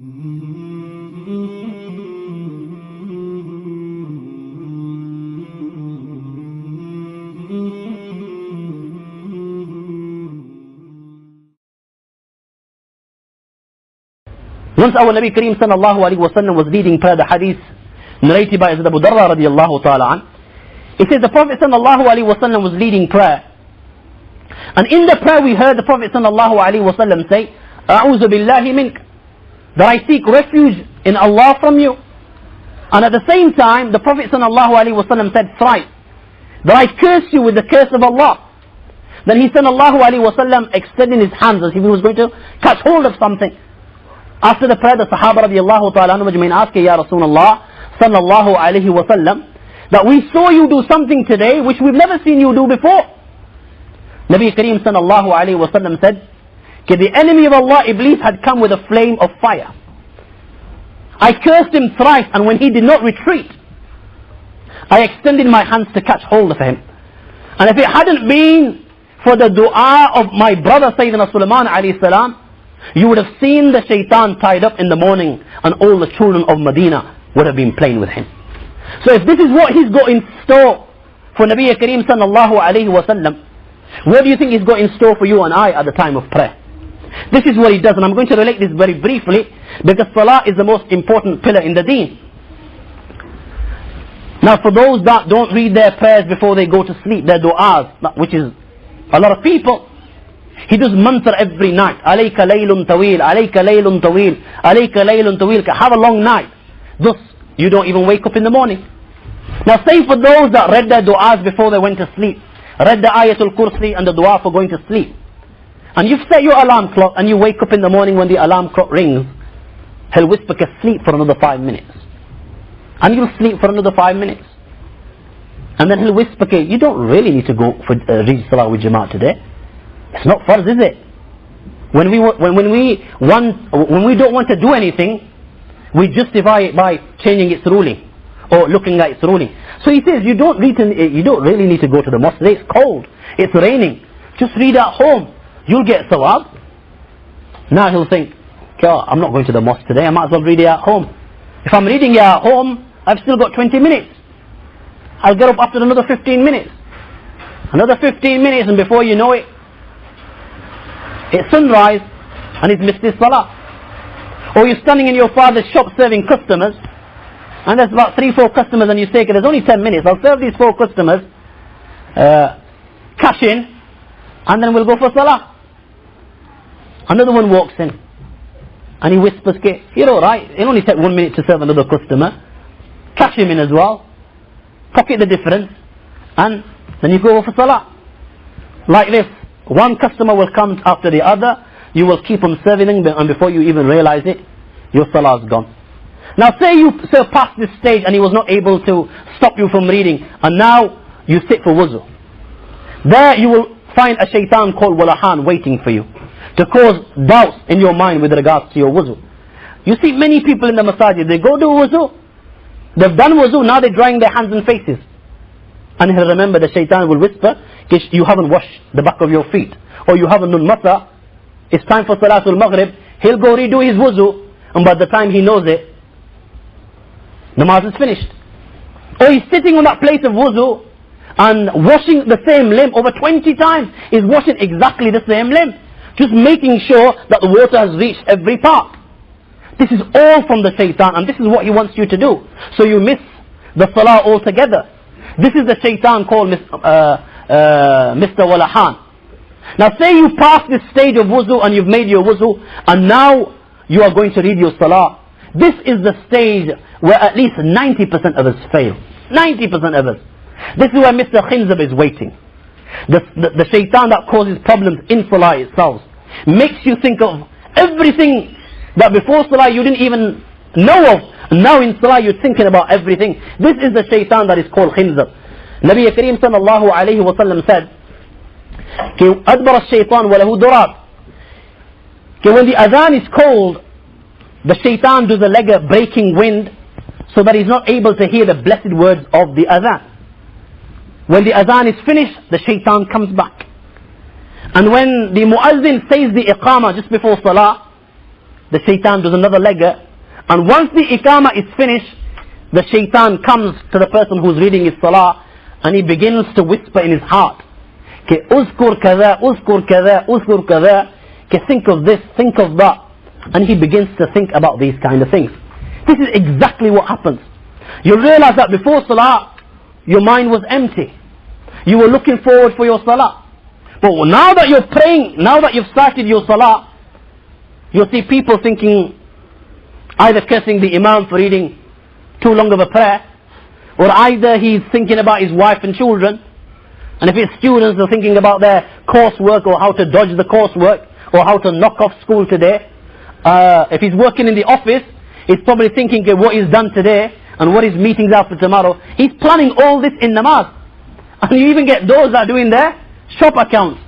Once our Nabi Kareem sallallahu alayhi wa sallam was leading prayer, the hadith narrated by Hazrat Abu Darda radiallahu ta'ala an. It says the Prophet sallallahu alayhi wa sallam was leading prayer. And in the prayer we heard the Prophet sallallahu alayhi wa sallam say, A'udhu billahi mink, that I seek refuge in Allah from you. And at the same time, the Prophet sallallahu alayhi wa sallam said thrice, that I curse you with the curse of Allah. Then he sallallahu alayhi wa sallam extended his hands as if he was going to catch hold of something. After the prayer, the Sahaba radiallahu ta'ala anhu majma'in asked, Ya Rasulullah sallallahu alayhi wa sallam, that we saw you do something today which we've never seen you do before. Nabi Kareem sallallahu alayhi wa sallam said, the enemy of Allah, Iblis, had come with a flame of fire. I cursed him thrice, and when he did not retreat, I extended my hands to catch hold of him. And if it hadn't been for the dua of my brother Sayyidina Sulaiman alayhi salam, you would have seen the shaitan tied up in the morning, and all the children of Medina would have been playing with him. So if this is what he's got in store for Nabi Kareem sallallahu alayhi wa sallam, what do you think he's got in store for you and I at the time of prayer? This is what he does, and I'm going to relate this very briefly, because salah is the most important pillar in the deen. Now for those that don't read their prayers before they go to sleep, their du'as, which is a lot of people, he does mantra every night. Alayka laylun tawil, alayka laylun tawil, alayka laylun tawil. Have a long night. Thus, you don't even wake up in the morning. Now say for those that read their du'as before they went to sleep, read the ayatul kursi and the dua for going to sleep, and you've set your alarm clock and you wake up in the morning when the alarm clock rings, he'll whisper, sleep for another 5 minutes. And you'll sleep for another 5 minutes. And then he'll whisper, you don't really need to go for read salah with Jamaat today. It's not farz, is it? When we don't want to do anything, we justify it by changing its ruling or looking at its ruling. So he says, you don't really need to go to the mosque today. It's cold, it's raining. Just read at home. You'll get sawab. Now he'll think, I'm not going to the mosque today. I might as well read it at home. If I'm reading it at home, I've still got 20 minutes. I'll get up after another 15 minutes. Another 15 minutes, and before you know it, it's sunrise and he's missed his salah. Or you're standing in your father's shop serving customers, and there's about 3-4 customers, and you say, there's only 10 minutes, I'll serve these 4 customers, cash in, and then we'll go for salah. Another one walks in and he whispers, you're alright, it'll only take 1 minute to serve another customer. Cash him in as well, pocket the difference, and then you go for salah. Like this, one customer will come after the other, you will keep on serving them, and before you even realize it, your salah is gone. Now say you surpass this stage and he was not able to stop you from reading, and now you sit for wuzu. There you will find a shaitan called Walahan waiting for you to cause doubts in your mind with regards to your wuzu. You see many people in the masajid, they go do wuzu, they've done wuzu, now they're drying their hands and faces. And he'll remember, the shaitan will whisper, you haven't washed the back of your feet, or you haven't done masa, it's time for Salatul Maghrib. He'll go redo his wuzu, and by the time he knows it, namaz is finished. Or he's sitting on that place of wuzu and washing the same limb over 20 times. He's washing exactly the same limb, just making sure that the water has reached every part. This is all from the shaitan, and this is what he wants you to do. So you miss the salah altogether. This is the shaitan called Mr. Walahan. Now say you pass this stage of wuzu and you've made your wuzu, and now you are going to read your salah. This is the stage where at least 90% of us fail. 90% of us. This is where Mr. Khinzab is waiting. The shaitan that causes problems in salah itself makes you think of everything that before salah you didn't even know of. Now in salah you're thinking about everything. This is the shaitan that is called Khinzab. Nabi Kareem sallallahu alayhi wa sallam said, أدبر الشيطان وله دراب. When the adhan is called, the shaitan does a leg a breaking wind, so that he's not able to hear the blessed words of the adhan. When the adhan is finished, the shaitan comes back. And when the muazzin says the iqamah just before salah, the shaitan does another legger, and once the iqamah is finished, the shaitan comes to the person who's reading his salah, and he begins to whisper in his heart, okay, uzkur kaza, uzkur kaza, uzkur kaza, okay, think of this, think of that, and he begins to think about these kind of things. This is exactly what happens. You realize that before salah, your mind was empty. You were looking forward for your salah. But now that you're praying, now that you've started your salah, you'll see people thinking, either cursing the imam for reading too long of a prayer, or either he's thinking about his wife and children, and if it's students, they're thinking about their coursework, or how to dodge the coursework, or how to knock off school today. If he's working in the office, he's probably thinking what he's done today, and what his meetings are for tomorrow. He's planning all this in namaz. And you even get those that are doing their shop accounts.